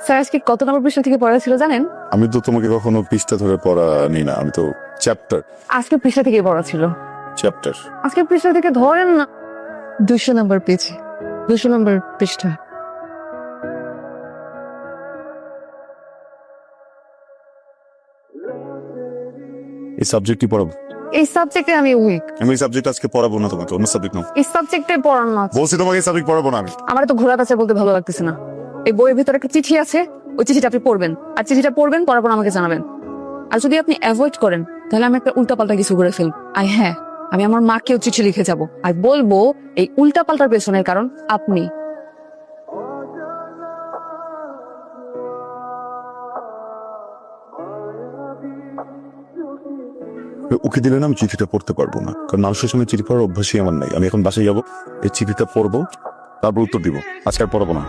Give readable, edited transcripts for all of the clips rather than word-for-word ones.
Sir আজকে কত নম্বর পৃষ্ঠা থেকে পড়া ছিল জানেন? আমি তো তোমাকে কখনো পৃষ্ঠা ধরে পড়া নি না, আমি তো চ্যাপ্টার আজকে পৃষ্ঠা থেকে পড়া ছিল। চ্যাপ্টার আজকে পৃষ্ঠা থেকে ধরেন না। 200 নম্বর পেজ, 200 নম্বর পৃষ্ঠা। এই সাবজেক্টই পড়াবো। এই সাবজেক্টে আমি উইক। আমি এই সাবজেক্ট আজকে পড়াবো না তোমাকে, অন্য সাবজেক্ট নাও। এই সাবজেক্টে পড়ানো আছে। বলছি তোমাকে এই সাবজেক্ট পড়াবো না আমি। আমার তো ঘোরা আছে বলতে ভালো লাগতেছে না। এই বইয়ের ভিতরে একটা চিঠি আছে, ওই চিঠিটা আপনি পড়বেন, আর চিঠিটা পড়বেন, পড়ার পর আমাকে জানাবেন। আর যদি আপনি অ্যাভয়েড করেন তাহলে আমি একটা উল্টাপাল্টা কিছু করে ফেলব। আর হ্যাঁ, আমি আমার মাকেও চিঠি লিখে যাব আর বলবো এই উল্টাপাল্টার পেছনের কারণ আপনি। ওকে দিলে না আমি চিঠিটা পড়তে পারবো না, কারণ মানুষের সঙ্গে চিঠি পড়ার অভ্যাসই আমার নাই। আমি এখন বাসায় যাবো, এই চিঠিটা পড়বো, তারপর উত্তর দিব। আজকে আর পড়াবো না।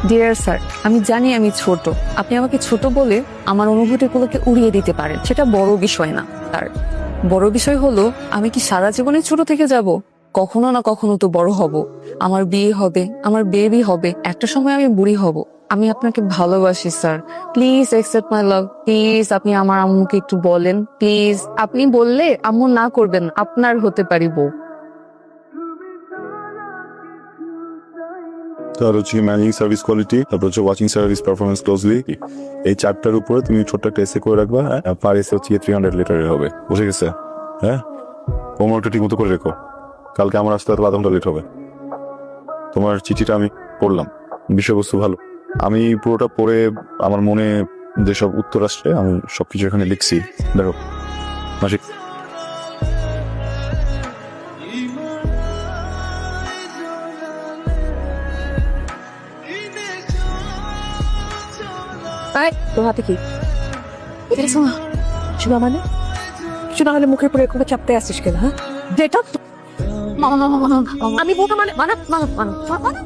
ডিয়ার স্যার, আমি জানি আমি ছোট, আপনি আমাকে ছোট বলে আমার অনুভূতিগুলোকে উড়িয়ে দিতে পারেন, সেটা বড় বিষয় না। স্যার, বড় বিষয় হলো আমি কি সারা জীবনে ছোট থেকে যাব? কখনো না কখনো তো বড় হব। আমার বিয়ে হবে, আমার বেবি হবে, একটা সময় আমি বুড়ি হব। আমি আপনাকে ভালোবাসি sir, please accept my love. Please আপনি আমার আম্মুকে একটু বলেন, প্লিজ। আপনি বললে আম্মু না করবেন, আপনার হতে পারিব। তার হচ্ছে ম্যানেজিং সার্ভিস কোয়ালিটি, তারপর হচ্ছে ওয়াচিং সার্ভিস পারফরমেন্স ক্লোজলি। এই চ্যাপ্টার উপরে তুমি ছোট্ট একটা এসে করে রাখবা। পার এসে হচ্ছে 300 লিটারের হবে, বুঝে গেছে? হ্যাঁ, হোমওয়ার্কটা ঠিক মতো করে রেখো, কালকে আমার আসতে হয়তো 0.5 ঘন্টা লেট হবে। তোমার চিঠিটা আমি পড়লাম, বিষয়বস্তু ভালো। আমি পুরোটা পড়ে আমার মনে যেসব উত্তর আসছে আমি সবকিছু এখানে লিখছি। দেখো মাসিক, তোর হাতে কি? শোনা মানে শোনা হলে মুখের পরে কোনো চাপতে আসিস কেন? হ্যাঁ, যেটা আমি বলতে মানে মানে মানে মানে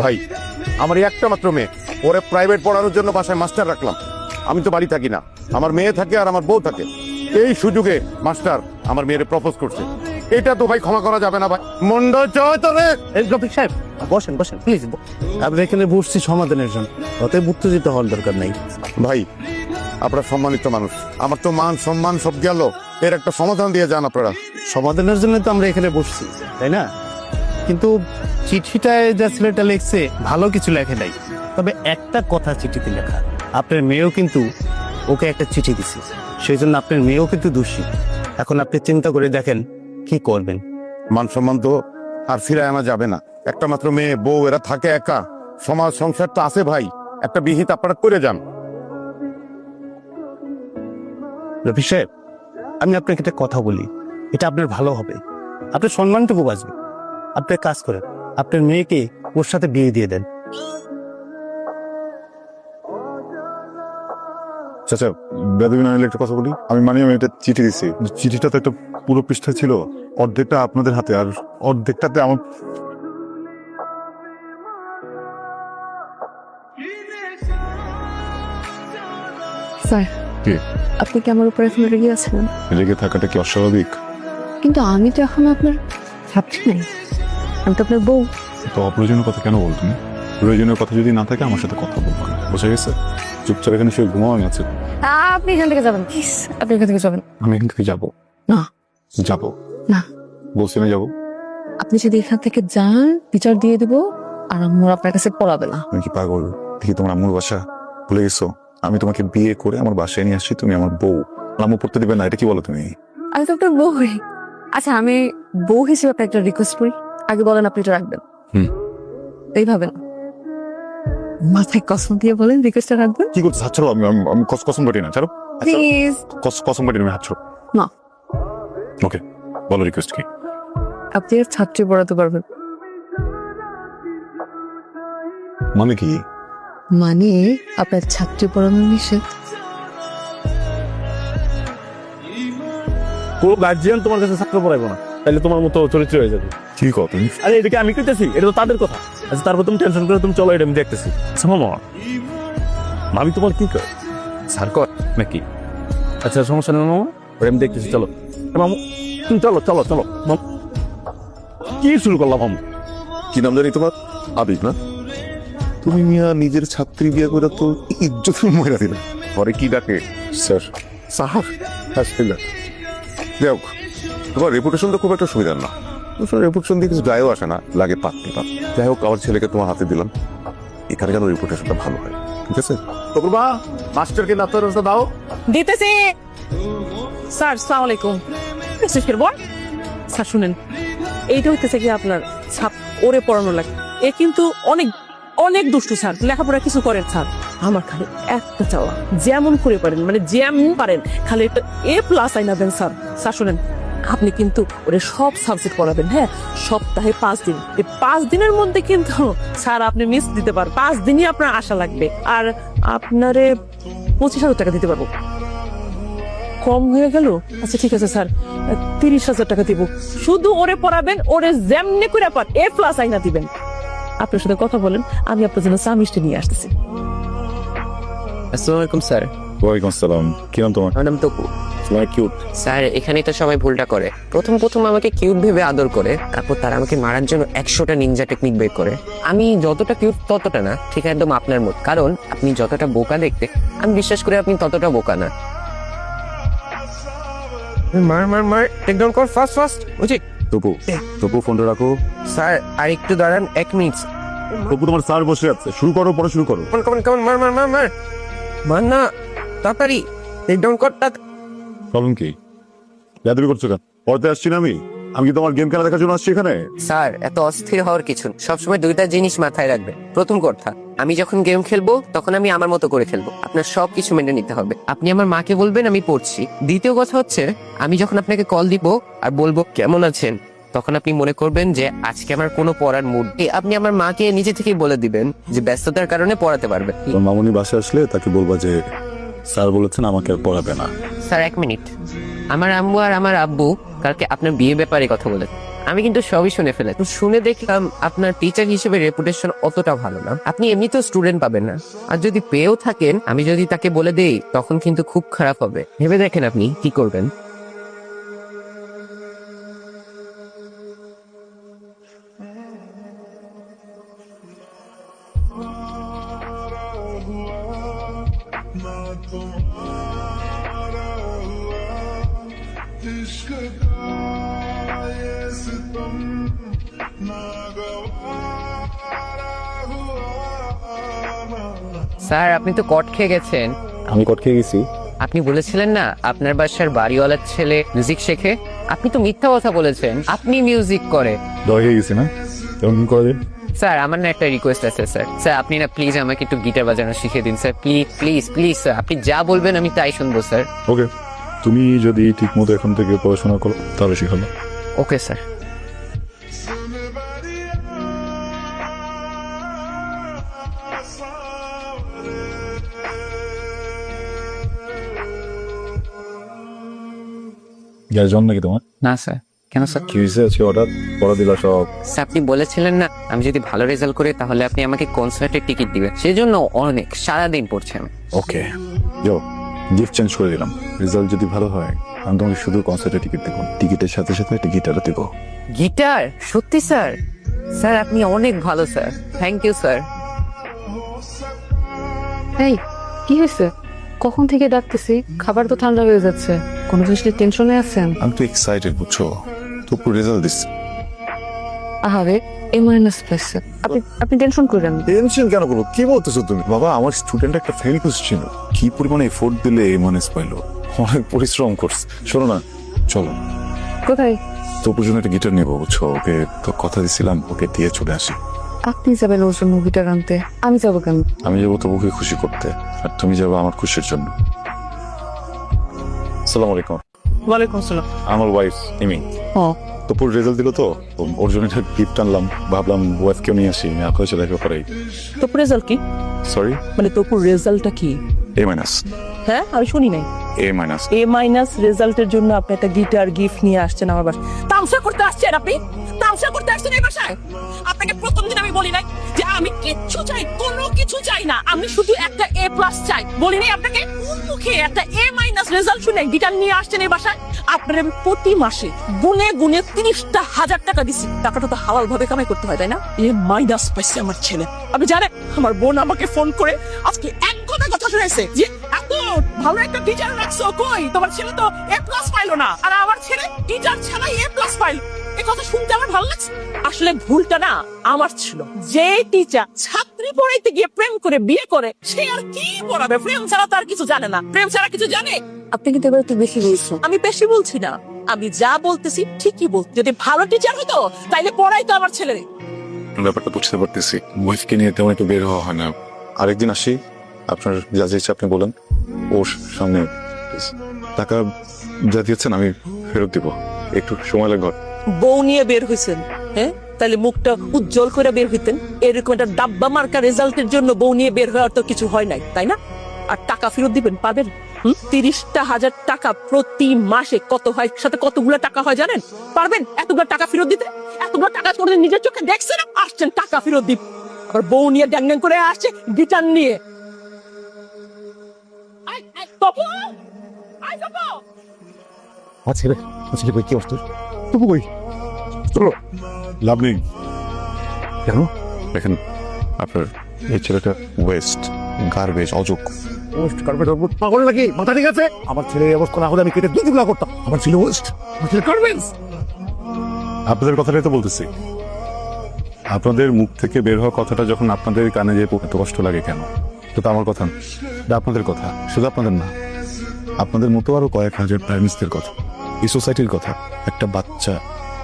ভাই, আমার এই একটা মাত্র মেয়ে, ওরে প্রাইভেট পড়ানোর জন্য বাসায় মাস্টার রাখলাম। আমি তো বাড়ি থাকি না, আমার মেয়ে থাকে আর আমার বউ থাকে। এই সুযোগে মাস্টার আমার মেয়েরে প্রপোজ করছে, এটা তো ভাই ক্ষমা করা যাবে না ভাই। মন্ডল চয় তোরে। রফিক সাহেব, বসেন বসেন প্লিজ। আমরা এখানে বসছি সমাধানের জন্য, অতএব উত্তেজিত হওয়ার দরকার নেই। ভাই, আপনারা সম্মানিত মানুষ, আমার তো মান সম্মান সব গেল, এর একটা সমাধান দিয়ে যান আপনারা। সমাধানের জন্য তো আমরা এখানে বসছি, তাই না? কিন্তু চিঠিটায় যা ছেলেটা লিখছে ভালো কিছু লেখে নাই, তবে একটা কথা চিঠিতে লেখা, আপনার মেয়েও কিন্তু ওকে একটা চিঠি দিছে, সেই জন্য আপনার মেয়েও কিন্তু দোষী। এখন আপনি চিন্তা করে দেখেন কি করবেন। মান সম্মান তো আর ফিরায় আনা যাবে না। একটা মাত্র মেয়ে, বউ, এরা থাকে একা। সমাজ সংসার তো আছে ভাই, একটা বিহিত আপনারা করে যান। রফিক সাহেব, আমি আপনাকে একটা কথা বলি, এটা আপনার ভালো হবে, আপনার সম্মানটুকু বাঁচবে। আপনি এক কাজ করেন, আপনার মেয়েকে ওর সাথে বিয়ে দিয়ে দেন। চাচা বেদবিন আনিলে একটা কথা বলি। আমি একটা চিঠি দিচ্ছি, চিঠিটা তো একটা পুরো পৃষ্ঠা ছিল, অর্ধেকটা আপনাদের হাতে আর অর্ধেকটাতে আমার। স্যার, কি? আপনি কি আমার উপরে এখন রেগে আছেন? রেগে থাকাটা কি অস্বাভাবিক? কিন্তু আমি তো এখন আপনার ছাত্রী নাই, আমি তো আপনার বউ। তো অপ্রয়োজনীয় কথা কেন বল তুমি? প্রয়োজনীয় কথা যদি না থাকে আমার সাথে কথা বলবো না, বুঝে গেছে? চুপচাপ এখানে শুয়ে ঘুমাও, আমি আছি। আপনি এখান থেকে যাবেন প্লিজ, আপনি এখান থেকে যাবেন। আমি এখান থেকে যাবো না যাবো না, বলছি না যাবো। আপনি যদি এখান থেকে যান বিচার দিয়ে দিব, আর আম্মুর আপনার কাছে পড়াবে না। আমি কি পাগল? দেখি তোমার আম্মুর বাসা ভুলে গেছো? আমি তোমাকে বিয়ে করে আমার বাসায় নিয়ে আসছি, তুমি আমার বউ। আম্মু পড়তে দিবে না, এটা কি বলো তুমি? আমি তো আপনার বউ হই। আচ্ছা, আমি বউ হিসেবে আপনার একটা রিকোয়েস্ট করি, আগে বলেন আপনি এটা রাখবেন। এইভাবে না, মাথায় কসম দিয়ে বলেন রিকোয়েস্টটা রাখবেন। কি করছো? হাত ছাড়ো। আমি কসম কাটি না, ছাড়ো। প্লিজ। কসম কাটি না, হাত ছাড়ো। না। ওকে, বলো রিকোয়েস্ট কি? আপনি আর ছাত্রী পড়াতে পারবেন। মানে কি? মানে আপনার ছাত্রী পড়ানো নিষেধ। কোনো গার্জিয়ান তোমার কাছে ছাত্র পড়াইবো না। তাহলে তোমার মতো চরিত্র হয়ে যাবে। কি কথা আরে এটাকে আমি কইতেছি, এটা তো তাদের কথা। আচ্ছা তারপর তুমি টেনশন করে তুমি চলো, এটা আমি দেখতেছি। আচ্ছা মামা, মামি তোমার কি কয়? স্যার কর নাকি? আচ্ছা সমস্যা নেই মামা, ওটা আমি দেখতেছি, চলো। মামু তুমি চলো চলো চলো। কি শুরু করলাম মামু? কি নাম জানি তোমার? আবিব না? তুমি মিয়া নিজের ছাত্রী বিয়ে করে তো ইজ্জত মহিলা দিলে। ঘরে কি ডাকে? স্যার সাহাব হাসপিটাল। যাই হোক, তোমার রেপুটেশন তো খুব একটা সুবিধা না। তোমার রেপুটেশন দিয়ে কিছু গায়েও আসে না, লাগে পাততে পাত। যাই হোক, আমার ছেলেকে তোমার হাতে দিলাম, এখানে যেন রেপুটেশনটা ভালো হয়, ঠিক আছে? তবুবা মাস্টারকে নাস্তার ব্যবস্থা দাও। দিতেছি স্যার। সালাম আলাইকুম বল স্যার, শুনেন, এইটা হইতেছে কি আপনার ছাপ ওরে পড়ানো লাগে। এ কিন্তু অনেক অনেক দুষ্টু স্যার, লেখাপড়া কিছু করেন স্যার। আমার খালি একটা চাওয়া, যেমন করে পারেন মানে যেমন পারেন খালি একটা A+ আইনা দেন স্যার। স্যার শুনেন, আপনি কিন্তু ওরে সব সাবজেক্ট পড়াবেন, হ্যাঁ, সপ্তাহে 5 দিন। এই 5 দিনের মধ্যে কিন্তু স্যার আপনি মিস দিতে পারেন, 5 দিনই আপনার আশা লাগবে। আর আপনারে 25,000 টাকা দিতে পারবো। কম হয়ে গেল? আচ্ছা ঠিক আছে স্যার, 30,000 টাকা দিব। শুধু ওরে পড়াবেন, ওরে যেমনি করে পার A+ আইনা দিবেন। আপনার সাথে কথা বলেন, আমি আপনার জন্য চা মিষ্টি নিয়ে আসতেছি। আসসালামু আলাইকুম স্যার। ওয়ালাইকুম আসসালাম। কি নাম তোমার? আমার নাম তপু। তোমার কিউট। স্যার এখানেই তো সবাই ভুলটা করে। প্রথম আমাকে কিউট ভেবে আদর করে, তারপর তারা আমাকে মারার জন্য 100টা নিনজা টেকনিক বের করে। আমি যতটা কিউট ততটা না, ঠিক একদম আপনার মত। কারণ আপনি যতটা বোকা দেখতে, আমি বিশ্বাস করি আপনি ততটা বোকা না। মার টেক ডাউন কর ফাস্ট বুঝি। তপু তপু ফোনটা রাখো। স্যার আর একটু দাঁড়ান, 1 মিনিট। তপু তোমার স্যার বসে আছে, শুরু করো, পড়া শুরু করো। কমন মার না, তাড়াতাড়ি টেক ডাউন কর। প্রবলেম কি? যাদবি করছো কেন? পড়তে আসছি না আমি? আমি কি তোমার গেম খেলা দেখার জন্য আসছি এখানে? স্যার এত অস্থির হওয়ার কিছু না। সবসময় দুইটা জিনিস মাথায় রাখবেন। প্রথম কথা, আমি যখন গেম খেলবো তখন আমি আমার মতো করে খেলবো, আপনার সবকিছু মেনে নিতে হবে। আপনি আমার মাকে বলবেন আমি পড়ছি। দ্বিতীয় কথা হচ্ছে, আমি যখন আপনাকে কল দিব আর বলবো কেমন আছেন, তখন আপনি মনে করবেন যে আজকে আমার কোনো পড়ার মুড নেই। আপনি আমার মাকে নিজে থেকেই বলে দিবেন যে ব্যস্ততার কারণে পড়াতে পারবে। তোমার মামুনি বাসে আসলে তাকে বলবা যে স্যার বলেছেন আমাকে আর পড়াবে না। স্যার 1 মিনিট, আমার আম্মু আর আমার আব্বু কালকে আপনার বিয়ে ব্যাপারে কথা বলে, আমি কিন্তু সবই শুনে ফেলেছি। শুনে দেখলাম আপনার টিচার হিসেবে রেপুটেশন অতটা ভালো না। আপনি এমনিতেও স্টুডেন্ট পাবেন না, আর যদি পেয়েও থাকেন, আমি যদি তাকে বলে দেই তখন কিন্তু খুব খারাপ হবে। ভেবে দেখেন আপনি কি করবেন। স্যার আপনি তো কট খেয়ে গেছেন। আমি কট খেয়ে গেছি? আপনি বলেছিলেন না আপনার বাসার বাড়িওয়ালার ছেলে মিউজিক শেখে? আপনি তো মিথ্যা কথা বলেছেন, আপনি মিউজিক করে। দয় হয়ে গেছি না? এমন কি করে? স্যার আমার না একটা রিকোয়েস্ট আছে স্যার। স্যার আপনি না প্লিজ আমাকে একটু গিটার বাজানো শিখিয়ে দিন sir, please please please sir. আপনি যা বলবেন আমি তাই শুনবো স্যার। ওকে, তুমি যদি ঠিক মতো এখন থেকে পড়াশোনা করো তাহলে শিখাবো। Okay sir. গ্যাস জন নাকি তোমার? না স্যার। কেন স্যার? কি হয়েছে আজকে হঠাৎ পড়া দিলা সব? স্যার আপনি বলেছিলেন না আমি যদি ভালো রেজাল্ট করি তাহলে আপনি আমাকে কনসার্টের টিকিট দিবেন, সেজন্য অনেক সারাদিন পড়ছি আমি। ওকে, যাও, গিফট চেঞ্জ করে দিলাম। রেজাল্ট যদি ভালো হয় আমি তোমাকে শুধু কনসার্টের টিকিট দেবো, টিকিটের সাথে সাথে একটা গিটারও দেবো। গিটার? সত্যি স্যার? স্যার আপনি অনেক ভালো স্যার, থ্যাংক ইউ স্যার। এই কি হয়েছে? কখন থেকে ডাকতেছি, খাবার তো ঠান্ডা হয়ে যাচ্ছে। কোনো জিনিস টেনশনে আছেন? আমি তো এক্সাইটেড, বুঝছো? তবু রেজাল্ট দিচ্ছে। আহারে A- পাইছে। আপনি টেনশন করেন না। টেনশন কেন করবো? কি বলতেছো তুমি? বাবা, আমার স্টুডেন্ট একটা ফেল করছিল, কি পরিমাণে এফোর্ট দিলে A- পাইলো, অনেক পরিশ্রম করছে। শোনো না, চলো কোথায়? তপুর জন্য একটা গিটার নেবো, বুঝছো? ওকে তো কথা দিছিলাম, ওকে দিয়ে চলে আসি। আপনি যাবেন ওর জন্য গিটার আনতে, আমি যাবো কেন? আমি যাবো তবুকে খুশি করতে, আর তুমি যাবো আমার খুশির জন্য। আসসালামু আলাইকুম। ওয়ালাইকুম আসসালাম। আমার ওয়াইফ ইমি। ও তপুর রেজাল্ট দিল তো, ওর জন্য একটা গিফট আনলাম, ভাবলাম ওয়াইফকেও নিয়ে আসি, আপনার সাথে দেখা করাই। তোপুর রেজাল্ট কি? সরি, মানে তোপুর রেজাল্টটা কি? A-। হ্যাঁ আমি শুনি নাই। এ মাইনাস। এ মাইনাস রেজাল্টের জন্য আপনি একটা গিটার গিফট নিয়ে আসছেন আমার বাসায়। তামসা করতে আসছেন আপনি, তামসা করতে আসছেন এই বাসায়। আপনাকে প্রথম দিন আমি বলি নাই যে আমি কিচ্ছু চাই, কোনো কিছু চাই না, আমি শুধু একটা এ প্লাস চাই? বলি নাই আপনাকে? কোন মুখে একটা এ মাইনাস রেজাল্ট শুনে গিটার নিয়ে আসছেন এই বাসায়? আপনার আমি প্রতি মাসে গুনে গুনে 30,000 টাকা দিছি। টাকাটা তো হালাল ভাবে কামাই করতে হয়, তাই না? এ মাইনাস পাইছে আমার ছেলে। আপনি জানেন আমার বোন আমাকে ফোন করে আজকে এক কথা শুনেছে যে এত ভালো একটা টিচার রাখছো, কই তোমার ছেলে তো এ প্লাস পাইলো না, আর আমার ছেলে টিচার ছাড়াই এ প্লাস পাইলো। এই কথা শুনতে আমার ভালো লাগছে। আসলে ভুলটা না আমার ছিল। যে টিচার ছাত্রী পড়াইতে গিয়ে প্রেম করে বিয়ে করে, সে আর কি পড়াবে? প্রেম ছাড়া তো আর কিছু জানে না। প্রেম ছাড়া কিছু জানে? আপনি কিন্তু এবার একটু বেশি বলছেন। আমি বেশি বলছি না, আমি যা বলতেছি ঠিকই বল। যদি ভালো টিচার হতো তাইলে পড়াইতো আমার ছেলে। ব্যাপারটা বুঝতে পারতেছি, ওয়াইফকে নিয়ে তেমন একটু বের হওয়া হয় না। আরেকদিন আসি, আপনার যা যা ইচ্ছা আপনি বলেন, ওর সামনে please। টাকা যা দিয়েছেন আমি ফেরত দিব, একটু সময় লাগবে। বউ নিয়ে বের হইছেন, হ্যাঁ? তাহলে মুখটা উজ্জ্বল করে বের হইতেন। এরকম একটা ডাব্বা মার্কা রেজাল্টের জন্য বউ নিয়ে বের হওয়ার তো কিছু হয় নাই, তাই না? আর টাকা ফেরত দিবেন, পাবেন। 30,000 টাকা প্রতি মাসে কত হয়, সাথে কতগুলো টাকা হয় জানেন? পারবেন এতগুলো টাকা ফেরত দিতে? এতগুলো টাকা করে নিজের চোখে দেখছেন, আসছেন টাকা ফেরত দিব। আবার বউ নিয়ে ড্যাং ড্যাং করে আসছে গিটার নিয়ে। তপু, আয় তপু। ছেলে কই, কি অবস্থা? তবু কই? চলো। লাভ নেই। কেন? দেখেন, আপনার এই ছেলেটা ওয়েস্ট, গার্বেজ, অযোগ্য। ওয়েস্ট কার্পেট পাগল নাকি? মাথা ঠিক আছে? আমার ছেলের এই অবস্থা না হলে আমি কেটে দুই টুকরা করতাম। আমার ছেলে ওয়েস্ট, আমার ছেলে গার্বেজ। আপনাদের কথাটাই তো বলতেছি। আপনাদের মুখ থেকে বের হওয়া কথাটা যখন আপনাদের কানে যে এত কষ্ট লাগে কেন? তো আমার কথা না, এটা আপনাদের কথা, শুধু আপনাদের না, আপনাদের মতো আরো কয়েক হাজার প্যারেন্টসদের কথা, এই সোসাইটির কথা। একটা বাচ্চা,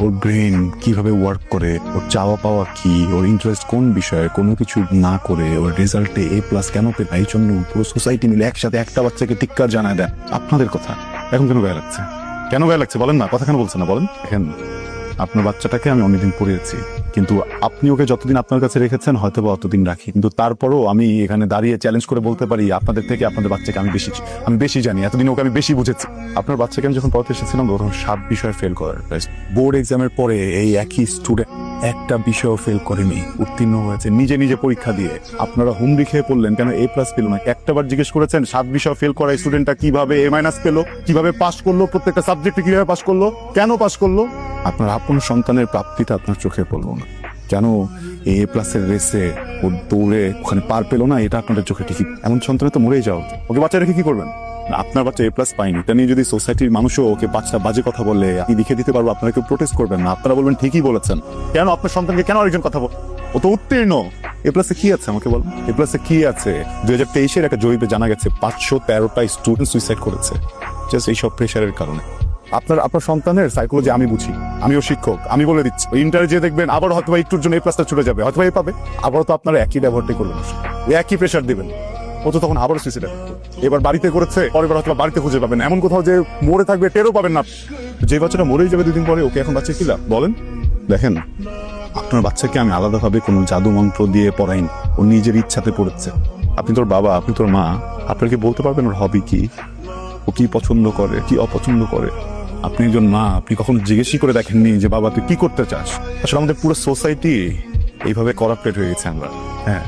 ওর ব্রেন কিভাবে ওয়ার্ক করে, ওর চাওয়া পাওয়া কি, ওর ইন্টারেস্ট কোন বিষয়ে, কোনো কিছু না করে ওর রেজাল্টে এ প্লাস কেন পেল, এই জন্য পুরো সোসাইটি মিলে একসাথে একটা বাচ্চাকে টিক্কার জানায় দেয়। আপনাদের কথা এখন কেন গায়ে লাগছে? কেন গায়ে লাগছে বলেন না? কথা কেন বলছেন না বলেন? দেখেন, আপনার বাচ্চাটাকে আমি অনেকদিন পড়িয়েছি, কিন্তু আপনি ওকে যতদিন আপনার কাছে রেখেছেন হয়তো বা অতদিন রাখি, কিন্তু তারপরও আমি এখানে দাঁড়িয়ে চ্যালেঞ্জ করে বলতে পারি আপনাদের থেকে আপনাদের বাচ্চাকে আমি বেশি জানি। এতদিন ওকে আমি বেশি বুঝেছি। আপনার বাচ্চাকে আমি যখন পড়াতে এসেছিলাম তখন 7 বিষয়ে ফেল করার, বোর্ড এক্সামের পরে এই একই স্টুডেন্ট একটা বিষয়ও ফেল করেনি, উত্তীর্ণ হয়েছে নিজে নিজে পরীক্ষা দিয়ে। আপনারা হুমড়ি খেয়ে পড়লেন কেন এ প্লাস পেল না? একটাবার জিজ্ঞেস করেছেন 7 বিষয় ফেল করা স্টুডেন্টটা কিভাবে এ মাইনাস পেলো, কিভাবে পাস করলো, প্রত্যেকটা সাবজেক্টে কিভাবে পাস করলো, কেন পাস করলো? আপনার আপন সন্তানের প্রাপ্তিটা আপনার চোখে পড়লো না কেন? এ প্লাসের রেসে ও দৌড়ে ওখানে পার পেলো না, এটা আপনাদের চোখে ঠিকই। এমন সন্তানে তো মরেই যাও। ওকে বাচ্চা রেখে কি করবেন? আপনার বাচ্চা এ প্লাস পাইনি, এটা নিয়ে যদি সোসাইটির মানুষও ওকে বাচ্চা বাজে কথা বলে, আমি লিখে দিতে পারবো, আপনারা কেউ প্রোটেস্ট করবেন না। আপনারা বলবেন ঠিকই বলেছেন। কেন আপনার সন্তানকে কেন আরেকজন কথা বল? ও তো উত্তীর্ণ। এ প্লাসে কি আছে আমাকে বল? এ প্লাসে কি আছে? 2023-এর একটা জরিপে জানা গেছে 513টা স্টুডেন্ট সুইসাইড করেছে জাস্ট এইসব প্রেশারের কারণে। আপনার সন্তানের সাইকোলজি আমি বুঝি, আমিও শিক্ষক, আমি বলে দিচ্ছি ইন্টারে যে দেখবেন আবার হয়তো একটুর জন্য এ প্লাসটা ছুটে যাবে, হয়তো এ পাবে, আবার তো আপনারা একই ব্যবহারটাই করবেন, একই প্রেশার দিবেন, ও তো তখন আবার সুইসাইড। এবার বাড়িতে করেছে, পরের বার হয়তো বাড়িতে খুঁজে পাবেন, এমন কোথাও যে মরে থাকবে টেরও পাবেন না। যে বাচ্চাটা মরেই যাবে 2 দিন পরে, ওকে এখন বাচ্চা কি লাভ বলেন? দেখেন, আপনার বাচ্চাকে আমি আলাদাভাবে কোনো জাদু মন্ত্র দিয়ে পড়াইনি, ও নিজের ইচ্ছাতে পড়েছে। আপনি তোর বাবা, আপনি তোর মা, আপনাকে বলতে পারবেন ওর হবি কি, ও কি পছন্দ করে, কি অপছন্দ করে? আপনি একজন মা, আপনি কখনো জিজ্ঞেসই করে দেখেননি যে বাবা তুই কি করতে চাস? আসলে আমাদের পুরো সোসাইটি এইভাবে করাপ্টেড হয়ে গেছে আমরা। হ্যাঁ,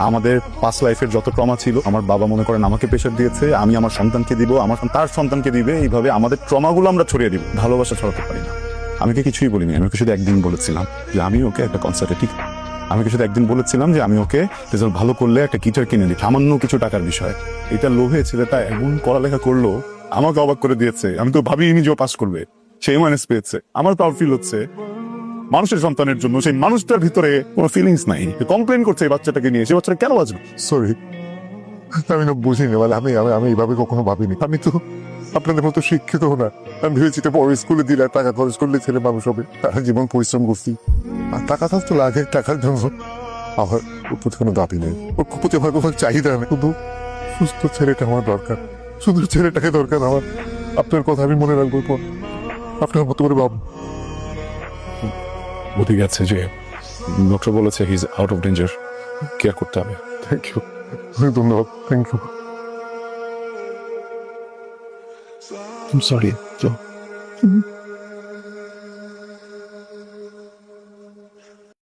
আমাদের পাস লাইফের যত ট্রমা ছিল, আমার বাবা মনে করেন আমাকে প্রেশার দিয়েছে, আমি আমার সন্তানকে দিব, আমার তার সন্তানকে দিবে, এইভাবে আমাদের ট্রমাগুলো আমরা ছড়িয়ে দিব। ভালোবাসা ছড়াতে পারি না। আমি কিছুই বলিনি, আমি ওকে শুধু একদিন বলেছিলাম যে আমি ওকে একটা কনসার্টে ঠিক, আমি ওকে শুধু একদিন বলেছিলাম যে আমি ওকে রেজাল্ট ভালো করলে একটা গিটার কিনে দিই, সামান্য কিছু টাকার বিষয়। এটা লোভে ছেলেটা এমন পড়ালেখা করলো, আমাকে অবাক করে দিয়েছে। আমি তো ভাবিনি যে ও পাস করবে, সেই মাইনাস পেয়েছে। আমার প্রাউড ফিল হচ্ছে মানুষের সন্তানের জন্য। সেই মানুষটার ভিতরে কোনো ফিলিংস নাই, কমপ্লেন করছে এই বাচ্চাটাকে নিয়ে। সে বাচ্চাটা কেন বাঁচবে? সরি, আমি না বুঝিনি, মানে আমি এইভাবে কখনো ভাবিনি। আমি তো আপনাদের মতো শিক্ষিত না। আমি ভেবেছি বড় স্কুলে দিলে টাকা খরচ করলে ছেলে মানুষ হবে, তারা জীবন পরিশ্রম করছি, আর টাকা থাকতো লাগে টাকার জন্য। আমার ওর প্রতি কোনো দাবি নেই, ওর প্রতি আমার কোনো চাহিদা নেই, শুধু সুস্থ ছেলেটা আমার দরকার, শুধু ছেলেটাকে দরকার আমার। আপনার কথা আমি মনে রাখবো, পর আপনার মতো করে ভাববো। ঠিক আছে যে ডক্টর বলেছে he is out of danger, care করতে হবে। থ্যাংক ইউ, ধন্যবাদ, থ্যাংক ইউ। সরি